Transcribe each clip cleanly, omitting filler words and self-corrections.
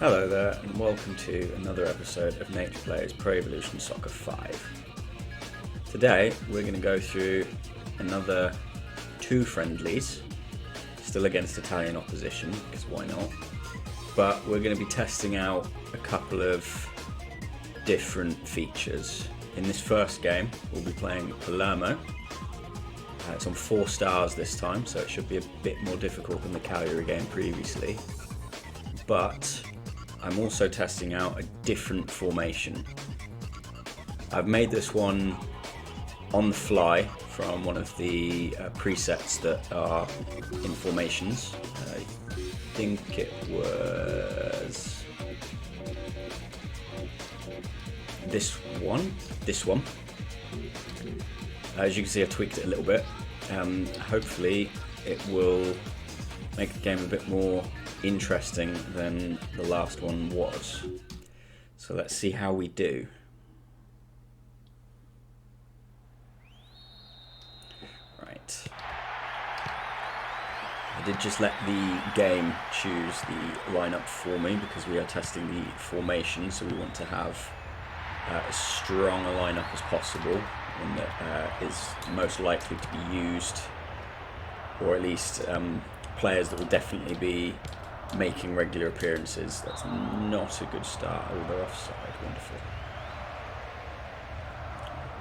Hello there, and welcome to another episode of NaitchPlays Pro Evolution Soccer 5. Today we're going to go through another 2 friendlies, still against Italian opposition, because why not? But we're going to be testing out a couple of different features. In this first game, we'll be playing Palermo. It's on 4 stars this time, so it should be a bit more difficult than the Cagliari game previously. But I'm also testing out a different formation. I've made this one on the fly from one of the presets that are in formations. I think it was this one. As you can see, I tweaked it a little bit. Hopefully it will make the game a bit more interesting than the last one was. So let's see how we do. Right. I did just let the game choose the lineup for me because we are testing the formation, so we want to have as strong a lineup as possible, one that is most likely to be used, or at least players that will definitely be making regular appearances. That's not a good start. Oh, they're offside. Wonderful.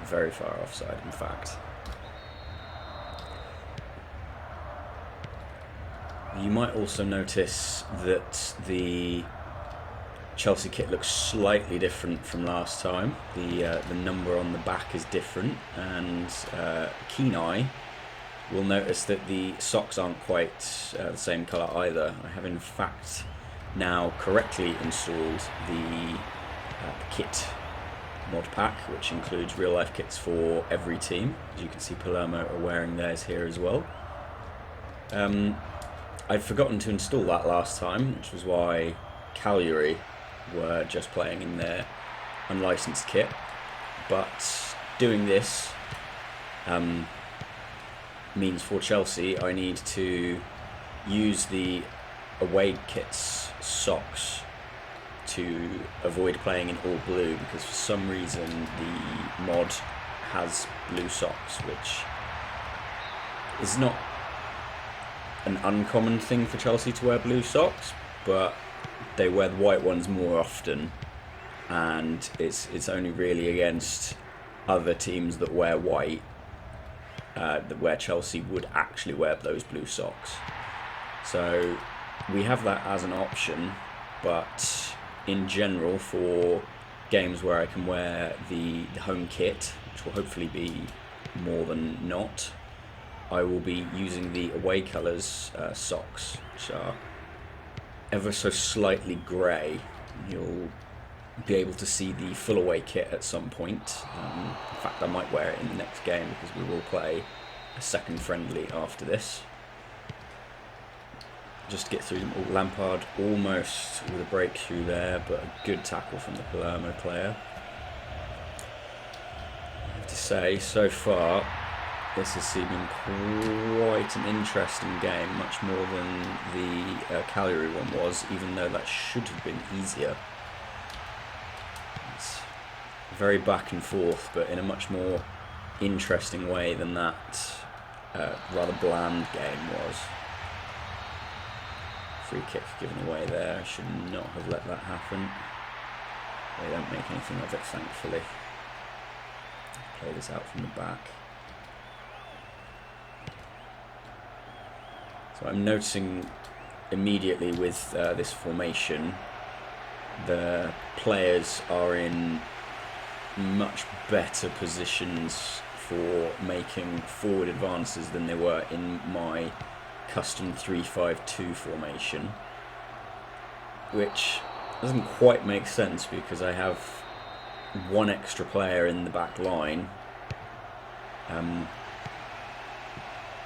Very far offside, in fact. You might also notice that the Chelsea kit looks slightly different from last time. The number on the back is different, and keen eye will notice that the socks aren't quite the same colour either. I have in fact now correctly installed the kit mod pack, which includes real life kits for every team. As you can see, Palermo are wearing theirs here as well. I'd forgotten to install that last time, which was why Cagliari were just playing in their unlicensed kit. But doing this means for Chelsea I need to use the away kit's socks to avoid playing in all blue, because for some reason the mod has blue socks, which is not an uncommon thing for Chelsea to wear blue socks, but they wear the white ones more often, and it's only really against other teams that wear white where Chelsea would actually wear those blue socks. So we have that as an option, but in general, for games where I can wear the home kit, which will hopefully be more than not, I will be using the away colours socks, which are ever so slightly grey. You'll be able to see the full away kit at some point. In fact, I might wear it in the next game because we will play a second friendly after this. Just to get through them all. Lampard almost with a breakthrough there, but a good tackle from the Palermo player. I have to say, so far, this has seemed quite an interesting game, much more than the Cagliari one was, even though that should have been easier. It's very back and forth, but in a much more interesting way than that rather bland game was. Free kick given away there. I should not have let that happen. They don't make anything of it, thankfully. Play this out from the back. So I'm noticing immediately with this formation, the players are in much better positions for making forward advances than they were in my custom 3-5-2 formation, which doesn't quite make sense because I have one extra player in the back line,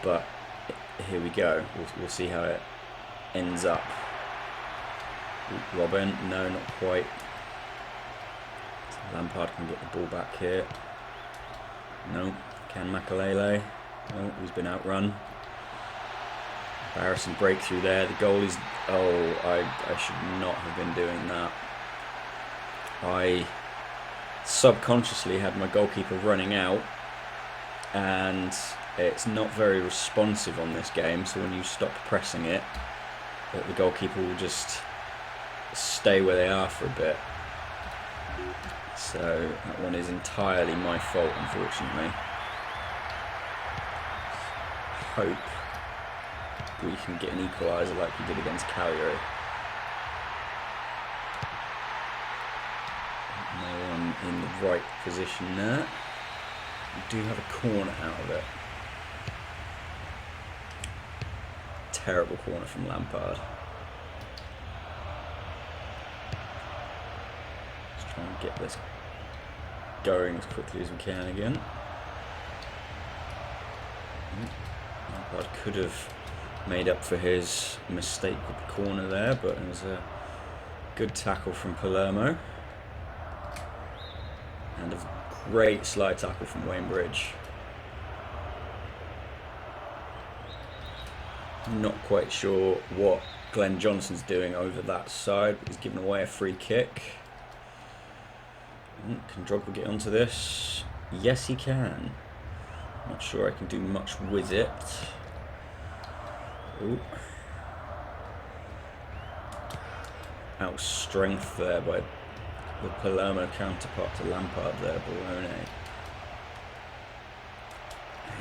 but here we go. We'll see how it ends up. Robin, no, not quite. Lampard can get the ball back here. No, can Makalele? No, he's been outrun. Embarrassing breakthrough there. The goalie's... Oh, I should not have been doing that. I subconsciously had my goalkeeper running out, and it's not very responsive on this game, so when you stop pressing it, the goalkeeper will just stay where they are for a bit. So that one is entirely my fault, unfortunately. Hope we can get an equaliser like we did against Cagliari. No one in the right position there. We do have a corner out of it. Terrible corner from Lampard. Let's try and get this going as quickly as we can again. Lampard could have made up for his mistake with the corner there, but it was a good tackle from Palermo. And a great slide tackle from Wayne Bridge. I'm not quite sure what Glenn Johnson's doing over that side, but he's given away a free kick. Can Drogba get onto this? Yes, he can. Not sure I can do much with it. Ooh. Out strength there by the Palermo counterpart to Lampard there, Barone.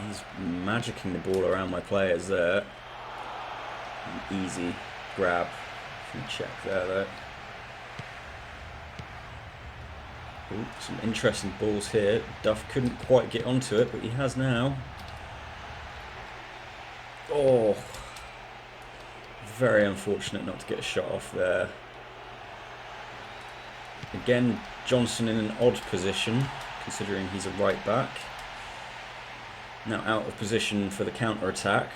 He's magicking the ball around my players there. An easy grab from Czech there though. Ooh, some interesting balls here. Duff couldn't quite get onto it, but he has now. Oh, very unfortunate not to get a shot off there. Again, Johnson in an odd position, considering he's a right back. Now out of position for the counter-attack.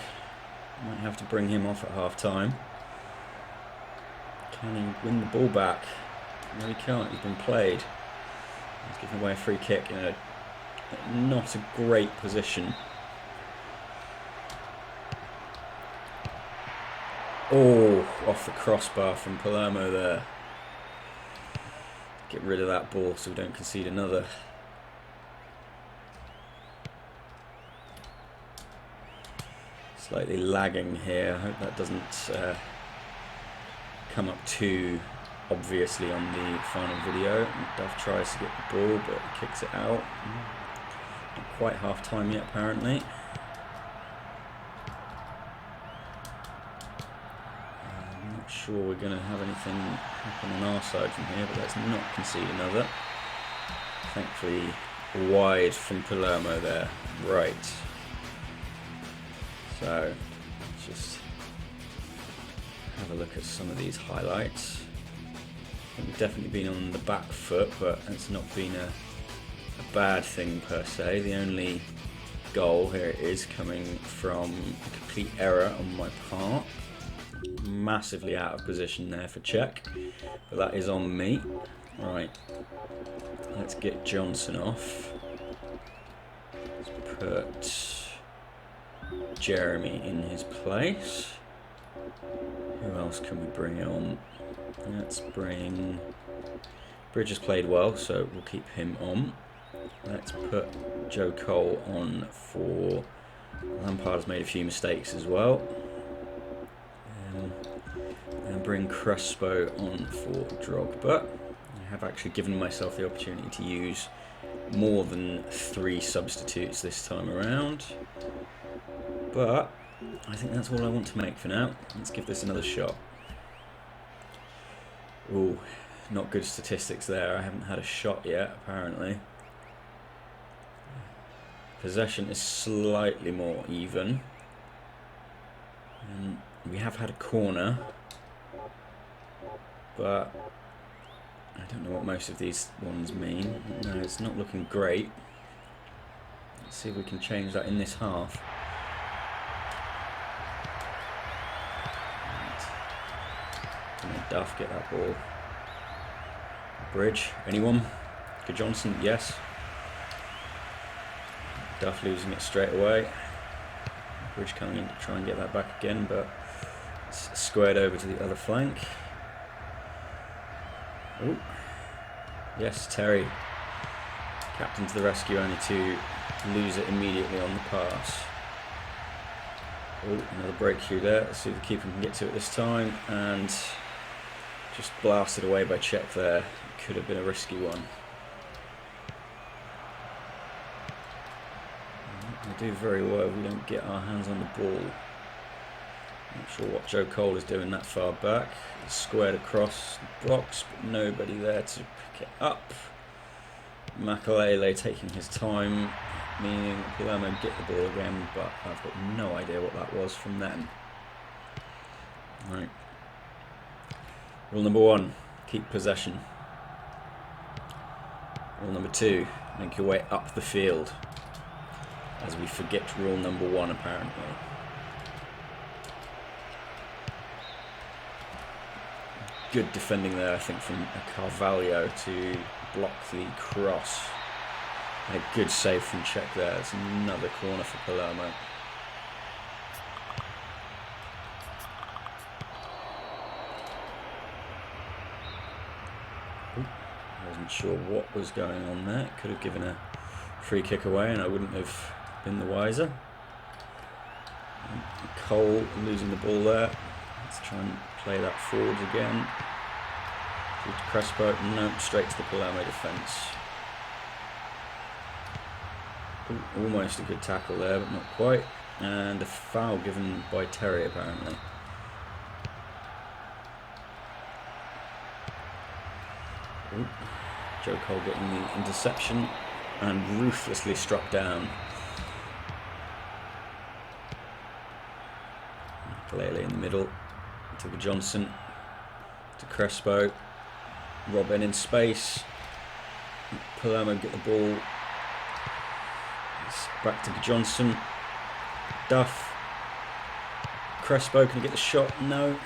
Might have to bring him off at half-time. Can he win the ball back? No, he can't. He's been played. He's given away a free kick in a not a great position. Oh, off the crossbar from Palermo there. Get rid of that ball so we don't concede another. Slightly lagging here. I hope that doesn't come up too obviously on the final video. Duff tries to get the ball but kicks it out. Not quite half time yet apparently. I'm not sure we're going to have anything happen on our side from here, but let's not concede another. Thankfully wide from Palermo there. Right. So let's just have a look at some of these highlights. We've definitely been on the back foot, but it's not been a bad thing per se. The only goal here it is coming from a complete error on my part. Massively out of position there for Czech, but that is on me. Right, let's get Johnson off. Let's put Jeremy in his place. Who else can we bring on? Let's bring... Bridge has played well, so we'll keep him on. Let's put Joe Cole on for... Lampard has made a few mistakes as well. And bring Crespo on for Drogba. I have actually given myself the opportunity to use more than 3 substitutes this time around. But I think that's all I want to make for now. Let's give this another shot. Ooh, not good statistics there. I haven't had a shot yet, apparently. Possession is slightly more even. And we have had a corner, but I don't know what most of these ones mean. No, it's not looking great. Let's see if we can change that in this half. Duff, get that ball. Bridge, anyone? Good Johnson, yes. Duff losing it straight away. Bridge coming in to try and get that back again, but It's squared over to the other flank. Oh, yes, Terry. Captain to the rescue, only to lose it immediately on the pass. Oh, another breakthrough there. Let's see if the keeper can get to it this time. And just blasted away by Czech there. Could have been a risky one. We do very well if we don't get our hands on the ball. Not sure what Joe Cole is doing that far back. It's squared across the blocks, but nobody there to pick it up. Makalele taking his time, meaning Palermo get the ball again, but I've got no idea what that was from them. Right. Rule number 1, keep possession. Rule number 2, make your way up the field. As we forget rule number 1 apparently. Good defending there, I think, from Carvalho to block the cross. And a good save from Czech there. It's another corner for Palermo. I wasn't sure what was going on there. Could have given a free kick away and I wouldn't have been the wiser. Cole losing the ball there. Let's try and play that forwards again. To Crespo, no, straight to the Palermo defence. Almost a good tackle there, but not quite. And a foul given by Terry apparently. Ooh. Joe Cole getting the interception and ruthlessly struck down. Lele in the middle to Johnson, to Crespo, Robin in space. Palermo get the ball. It's back to Johnson. Duff. Crespo, can he get the shot? No.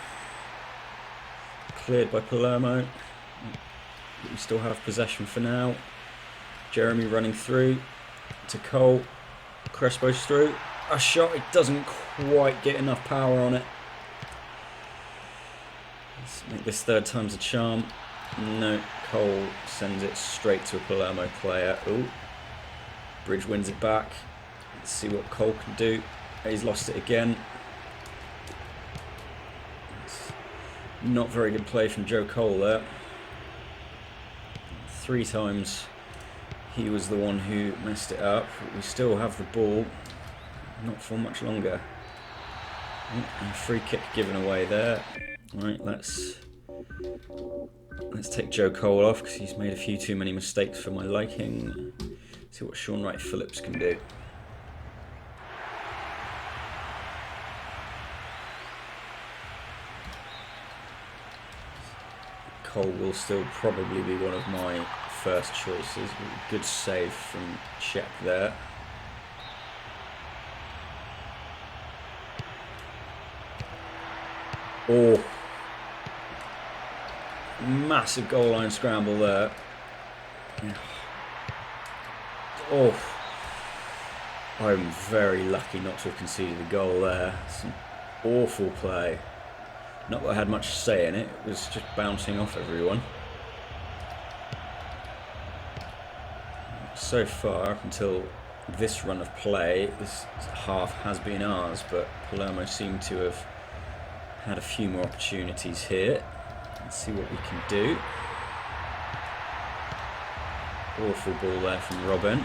Cleared by Palermo. We still have possession for now. Jeremy running through to Cole. Crespo's through. A shot, it doesn't quite get enough power on it. Let's make this third time's a charm. No, Cole sends it straight to a Palermo player. Ooh. Bridge wins it back. Let's see what Cole can do. He's lost it again. It's not very good play from Joe Cole there. 3 times he was the one who messed it up. We still have the ball. Not for much longer. Oh, a free kick given away there. Right, let's take Joe Cole off because he's made a few too many mistakes for my liking. See what Sean Wright Phillips can do. Cole will still probably be one of my first choices. Good save from Czech there. Oh, massive goal line scramble there. Oh, I'm very lucky not to have conceded a goal there. Some awful play. Not that I had much to say in it, it was just bouncing off everyone. So far, up until this run of play, this half has been ours, but Palermo seem to have had a few more opportunities here. Let's see what we can do. Awful ball there from Robin.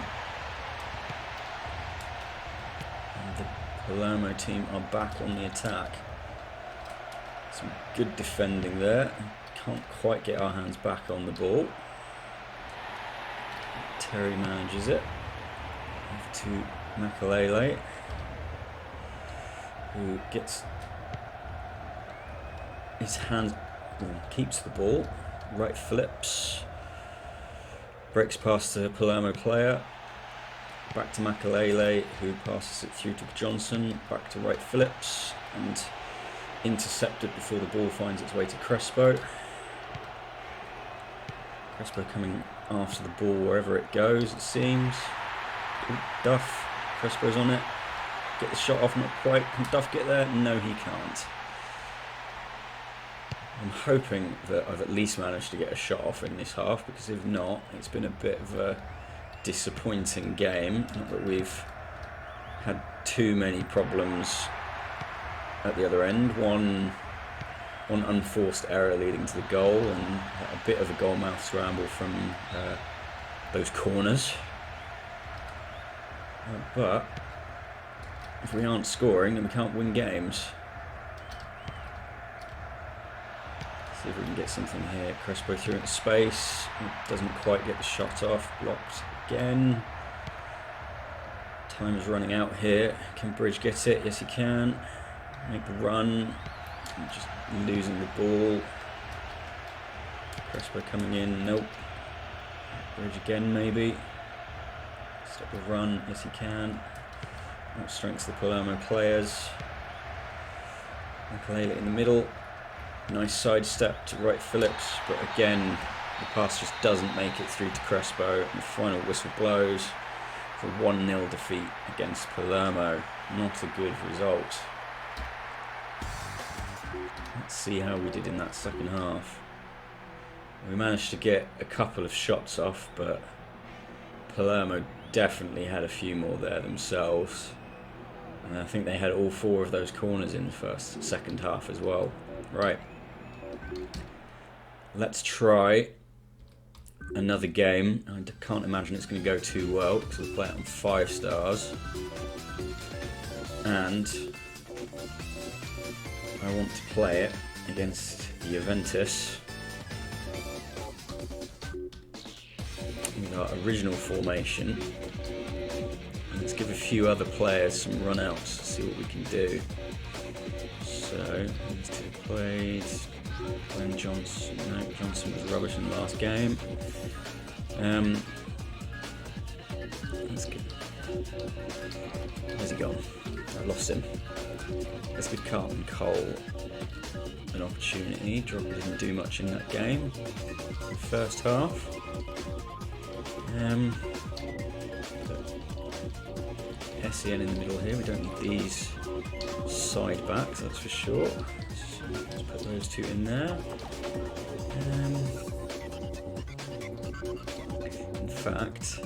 And the Palermo team are back on the attack. Some good defending there. Can't quite get our hands back on the ball. Terry manages it. To Makalele, who gets his hand, keeps the ball. Right flips. Breaks past the Palermo player. Back to Makalele, who passes it through to Johnson. Back to Wright Phillips. And intercepted before the ball finds its way to Crespo. Crespo coming after the ball wherever it goes, it seems. Ooh, Duff. Crespo's on it. Get the shot off, not quite. Can Duff get there? No, he can't. I'm hoping that I've at least managed to get a shot off in this half, because if not, it's been a bit of a disappointing game. Not that we've had too many problems at the other end. One unforced error leading to the goal, and a bit of a goalmouth scramble from those corners. But if we aren't scoring, then we can't win games. See if we can get something here. Crespo through into space. Doesn't quite get the shot off. Blocked again. Time is running out here. Can Bridge get it? Yes, he can. Make the run. Just losing the ball. Crespo coming in. Nope. Bridge again, maybe. Stop the run. Yes, he can. That strengthens the Palermo players. Makalele in the middle. Nice sidestep to right Phillips, but again, the pass just doesn't make it through to Crespo. And the final whistle blows for a 1-0 defeat against Palermo. Not a good result. Let's see how we did in that second half. We managed to get a couple of shots off, but Palermo definitely had a few more there themselves. And I think they had all 4 of those corners in the second half as well. Right. Let's try another game. I can't imagine it's going to go too well because we'll play it on 5 stars. And I want to play it against Juventus with our original formation. And let's give a few other players some run-outs to see what we can do. So, these 2 played. Glenn Johnson. No, Johnson was rubbish in the last game. Let's get. Where's he gone? I lost him. Let's give Carlton Cole an opportunity. Drogba didn't do much in that game. The first half. SEN in the middle here. We don't need these side backs, that's for sure. Let's put those 2 in there. In fact,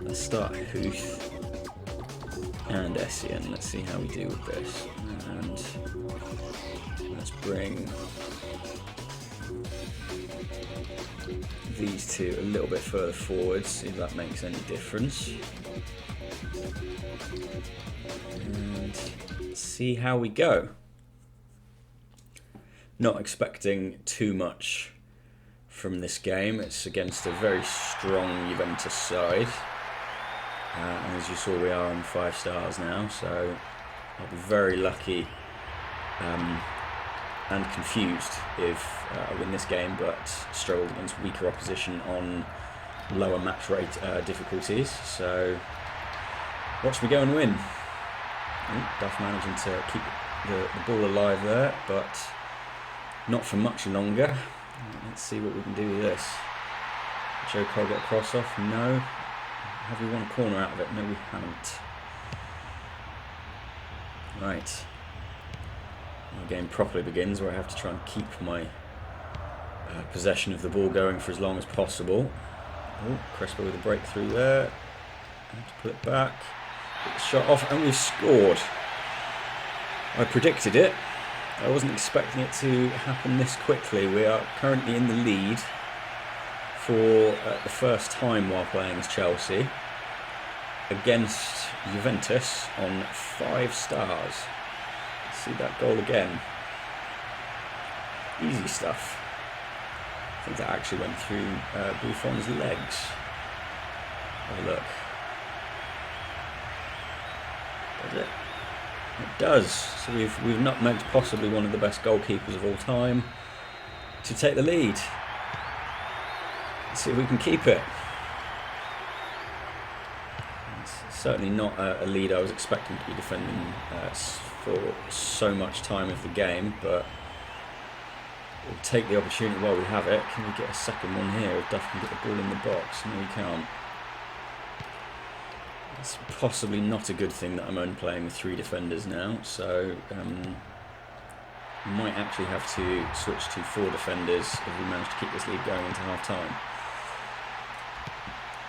let's start Huth and SEN. Let's see how we do with this. And let's bring these 2 a little bit further forward, see if that makes any difference. And see how we go. Not expecting too much from this game. It's against a very strong Juventus side. And as you saw, we are on 5 stars now, so I'll be very lucky and confused if I win this game, but struggled against weaker opposition on lower match rate difficulties. So watch me go and win. Duff managing to keep the ball alive there, but not for much longer. Let's see what we can do with this. Joe Cole get a cross off? No. Have we won a corner out of it? No, we haven't. Right. The game properly begins, where I have to try and keep my possession of the ball going for as long as possible. Oh, Crespo with a breakthrough there. I have to pull it back. Get the shot off, and we've scored. I predicted it. I wasn't expecting it to happen this quickly. We are currently in the lead for the first time while playing as Chelsea against Juventus on 5 stars. See that goal again. Easy stuff. I think that actually went through Buffon's legs. Have a look. Does it? It does. So we've not met possibly one of the best goalkeepers of all time to take the lead. Let's see if we can keep it. It's certainly not a lead I was expecting to be defending for so much time of the game, but we'll take the opportunity while we have it. Can we get a second one here if Duff can get the ball in the box? No, we can't. It's possibly not a good thing that I'm only playing with 3 defenders now, so We might actually have to switch to 4 defenders if we manage to keep this lead going into half time.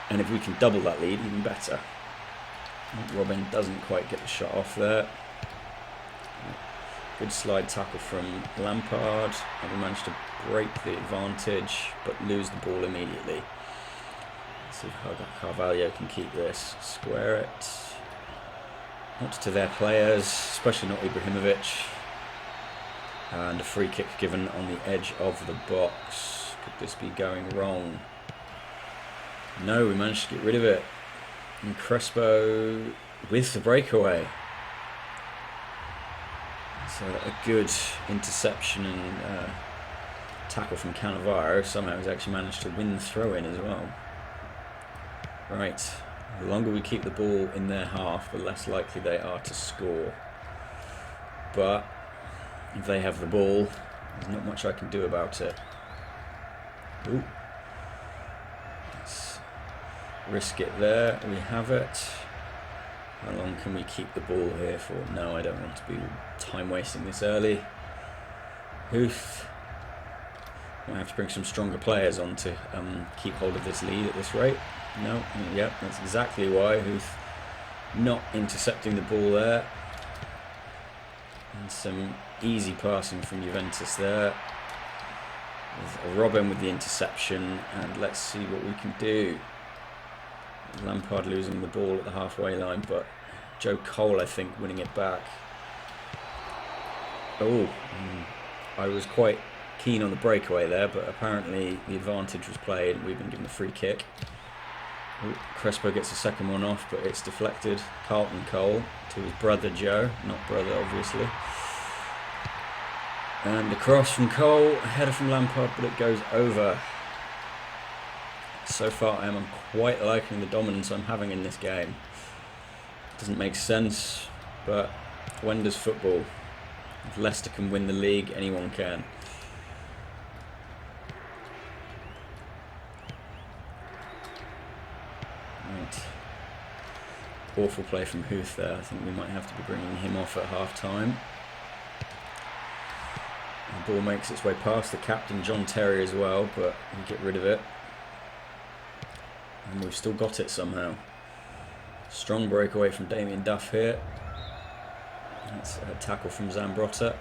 And if we can double that lead, even better. Robin doesn't quite get the shot off there. Good slide tackle from Lampard, and we managed to break the advantage but lose the ball immediately. Let's see if Carvalho can keep this. Square it. Not to their players, especially not Ibrahimovic. And a free kick given on the edge of the box. Could this be going wrong? No, we managed to get rid of it. And Crespo with the breakaway. So a good interception and tackle from Cannavaro. Somehow he's actually managed to win the throw-in as well. Right, the longer we keep the ball in their half, the less likely they are to score. But if they have the ball, there's not much I can do about it. Ooh. Let's risk it there. We have it. How long can we keep the ball here for? No, I don't want to be time wasting this early. Huth. Might have to bring some stronger players on to keep hold of this lead at this rate. No, yep, that's exactly why. Huth not intercepting the ball there. And some easy passing from Juventus there. With Robin with the interception, and let's see what we can do. Lampard losing the ball at the halfway line, but Joe Cole, I think, winning it back. Oh, I was quite keen on the breakaway there, but apparently the advantage was played and we've been given a free kick. Oh, Crespo gets the second one off, but it's deflected. Carlton Cole to his brother Joe, not brother obviously. And a cross from Cole, a header from Lampard, but it goes over. So far I am quite liking the dominance I'm having in this game. Doesn't make sense, but when does football? If Leicester can win the league, anyone can. Right. Awful play from Huth there. I think we might have to be bringing him off at half time. The ball makes its way past the captain John Terry as well, but we get rid of it. And we've still got it somehow. Strong breakaway from Damien Duff here. That's a tackle from Zambrotta.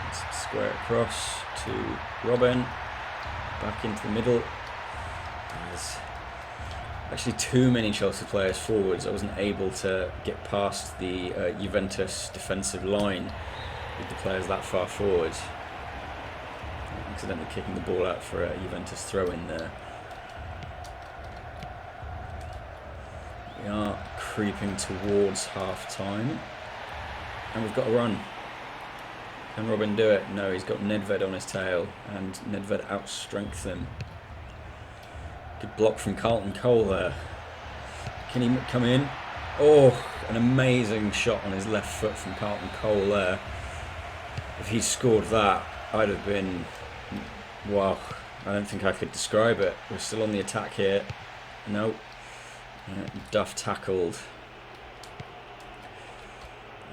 Let's square it across to Robin. Back into the middle. There's actually too many Chelsea players forwards. I wasn't able to get past the Juventus defensive line with the players that far forward. Accidentally kicking the ball out for a Juventus throw-in there. We are creeping towards half-time. And we've got a run. Can Robin do it? No, he's got Nedved on his tail, and Nedved outstrengths him. Good block from Carlton Cole there. Can he come in? Oh, an amazing shot on his left foot from Carlton Cole there. If he scored that, I'd have been... wow, I don't think I could describe it. We're still on the attack here. Nope. Duff tackled.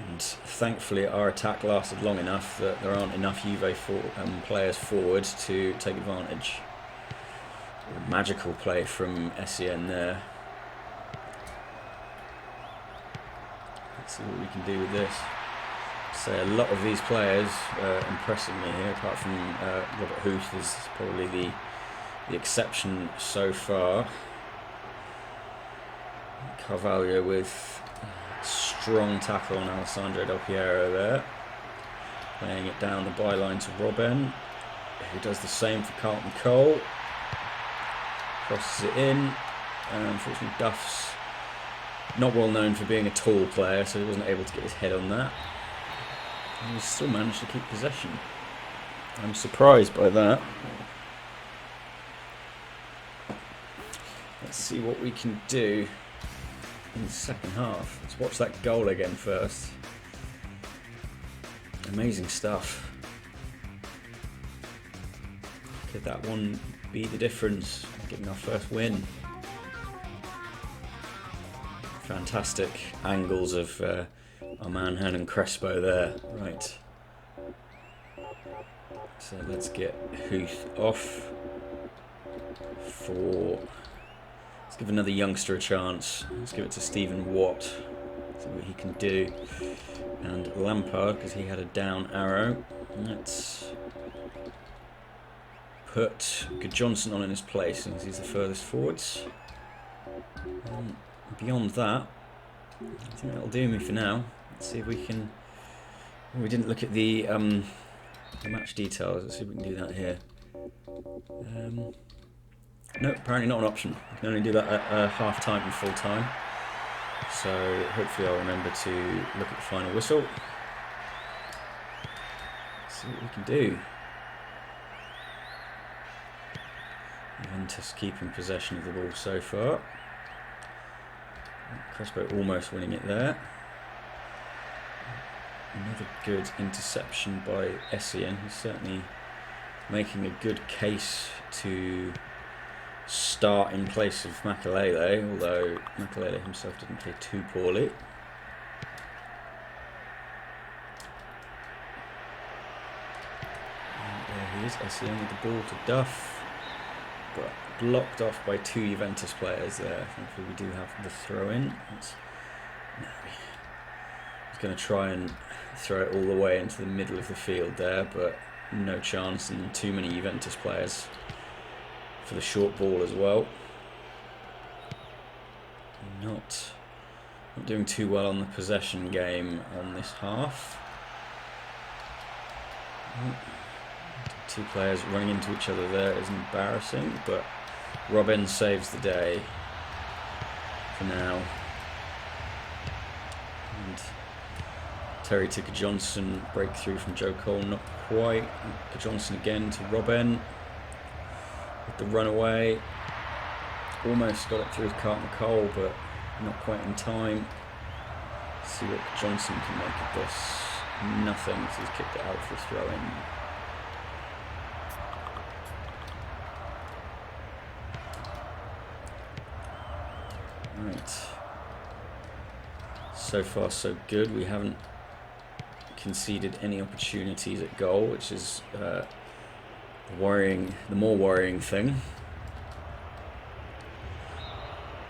And thankfully our attack lasted long enough that there aren't enough Juve players forward to take advantage. A magical play from Essien there. Let's see what we can do with this. So a lot of these players impressing me here, apart from Robert Huth is probably the exception so far. Carvalho with a strong tackle on Alessandro Del Piero there. Playing it down the byline to Robin, who does the same for Carlton Cole. Crosses it in, and unfortunately Duff's not well known for being a tall player, so he wasn't able to get his head on that. And he still managed to keep possession. I'm surprised by that. Let's see what we can do in the second half. Let's watch that goal again first. Amazing stuff. Could that one be the difference, getting our first win? Fantastic angles of our man Hernan Crespo there. Right. So let's get Huth off for... Let's give another youngster a chance. Let's give it to Stephen Watt. See what he can do. And Lampard, because he had a down arrow. Let's put Johnson on in his place, since he's the furthest forwards. Beyond that, I think that'll do me for now. Let's see if we can... Oh, we didn't look at the match details. Let's see if we can do that here. No, apparently not an option. You can only do that at half time and full time. So hopefully I'll remember to look at the final whistle. See what we can do. Juventus keeping possession of the ball so far. Crespo almost winning it there. Another good interception by Essien. He's certainly making a good case to start in place of Makelele, although Makelele himself didn't play too poorly. And there he is, Essien with the ball to Duff, but blocked off by two Juventus players there. Thankfully we do have the throw-in. He's going to try and throw it all the way into the middle of the field there, but no chance, and too many Juventus players for the short ball as well. Not doing too well on the possession game on this half. Two players running into each other there is embarrassing, but Robin saves the day for now. And Terry to Johnson, breakthrough from Joe Cole, not quite. Johnson again to Robin. With the runaway, almost got it through Carlton Cole, but not quite in time. Let's see what Johnson can make of this. Nothing, so he's kicked it out for a throw-in. Right. So far, so good. We haven't conceded any opportunities at goal, which is worrying, the more worrying thing.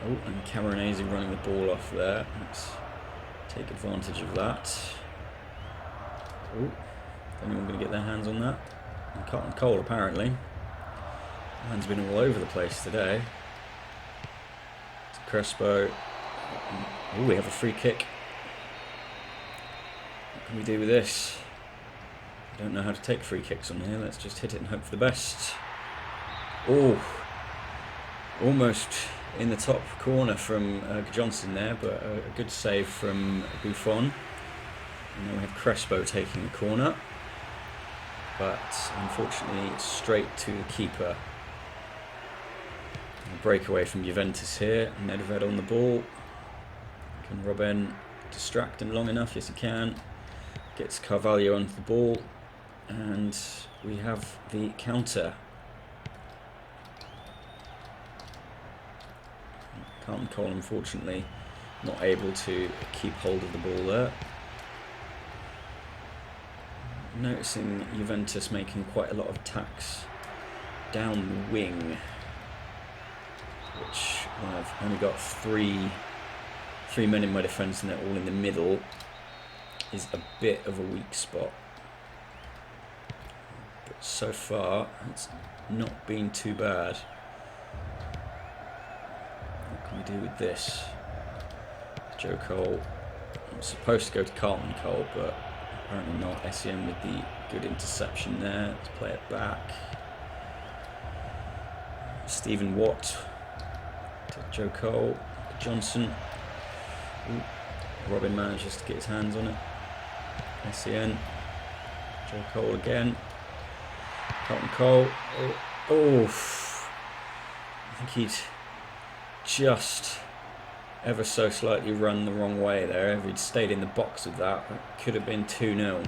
Oh, and Camoranesi running the ball off there. Let's take advantage of that. Oh, is anyone going to get their hands on that? And Carlton Cole, apparently. Man's been all over the place today. To Crespo. Oh, we have a free kick. What can we do with this? I don't know how to take free kicks on here. Let's just hit it and hope for the best. Oh, almost in the top corner from Johnson there, but a good save from Buffon. And then we have Crespo taking the corner, but unfortunately straight to the keeper. A breakaway from Juventus here. Nedved on the ball. Can Robin distract him long enough? Yes, he can. Gets Carvalho onto the ball. And we have the counter. Carlton Cole, unfortunately, not able to keep hold of the ball there. Noticing Juventus making quite a lot of attacks down the wing, which I've only got three men in my defence and they're all in the middle, is a bit of a weak spot. But so far, it's not been too bad. What can we do with this? Joe Cole. I'm supposed to go to Carlton Cole, but apparently not. Essien with the good interception there. Let's play it back. Stephen Watt to Joe Cole. Johnson. Ooh. Robin manages to get his hands on it. Essien. Joe Cole again. Carlton Cole. Oh. I think he'd just ever so slightly run the wrong way there. If he'd stayed in the box with that, it could have been 2-0.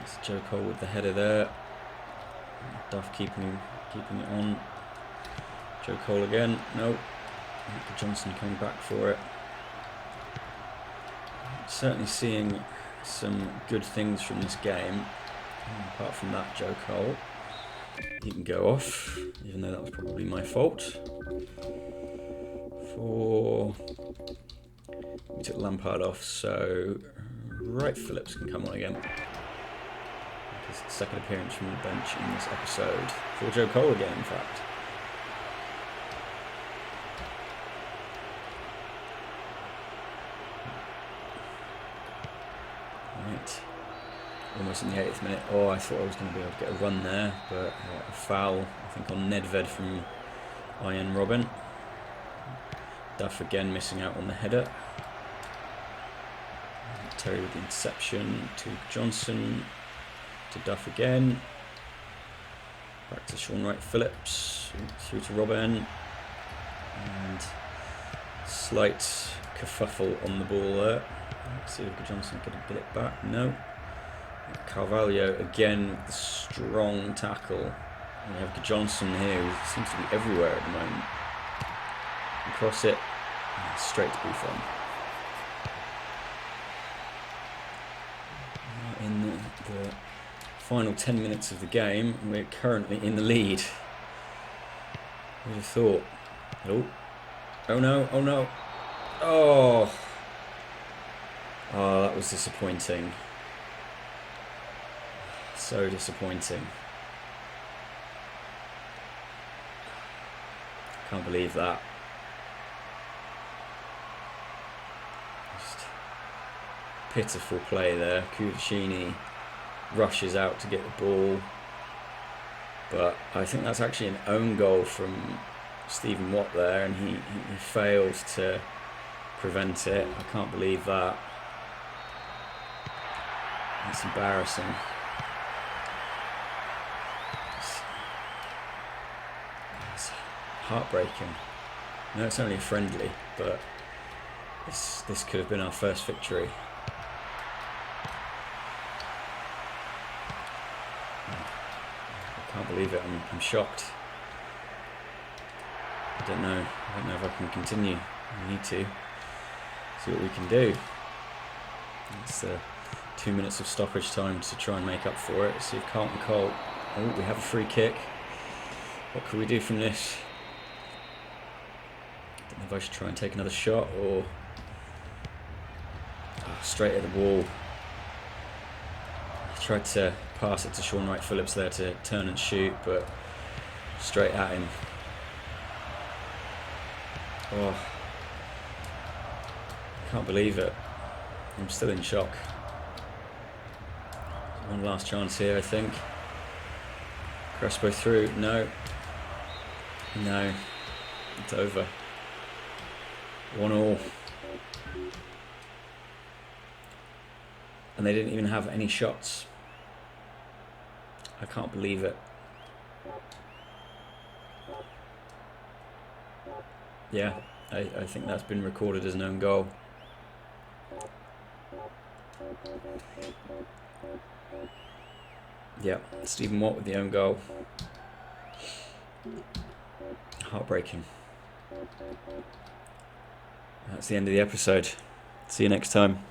It's Joe Cole with the header there. Duff keeping it on. Joe Cole again. No. Johnson coming back for it. Certainly seeing some good things from this game. Apart from that, Joe Cole. He can go off, even though that was probably my fault. We took Lampard off, so Wright Phillips can come on again. His second appearance from the bench in this episode. For Joe Cole again, in fact. Right. Almost in the 8th minute. Oh, I thought I was going to be able to get a run there, but a foul, I think, on Nedved from Ian Robin. Duff again missing out on the header. Terry with the interception to Johnson, to Duff again. Back to Sean Wright Phillips, through to Robin. And slight kerfuffle on the ball there. Let's see if Johnson could get it back. No. Carvalho again with the strong tackle. We have Johnson here, who seems to be everywhere at the moment. And cross it, straight to Buffon. In the final 10 minutes of the game, we're currently in the lead. Who'd have thought? Oh no, oh no. Oh, that was disappointing. So disappointing. Can't believe that. Just pitiful play there. Kudashini rushes out to get the ball, but I think that's actually an own goal from Stephen Watt there, and he fails to prevent it. I can't believe that. It's embarrassing. It's heartbreaking. No, it's only a friendly, but this could have been our first victory. I can't believe it. I'm shocked. I don't know if I can continue. I need to see what we can do. It's 2 minutes of stoppage time to try and make up for it. See if Carlton Cole. Oh, we have a free kick. What can we do from this? I don't know if I should try and take another shot or straight at the wall. I tried to pass it to Sean Wright Phillips there to turn and shoot, but straight at him. Oh, I can't believe it. I'm still in shock. One last chance here, I think. Crespo through. No. No. It's over. 1-1. And they didn't even have any shots. I can't believe it. Yeah, I think that's been recorded as an own goal. Yeah, Stephen Watt with the own goal. Heartbreaking. That's the end of the episode. See you next time.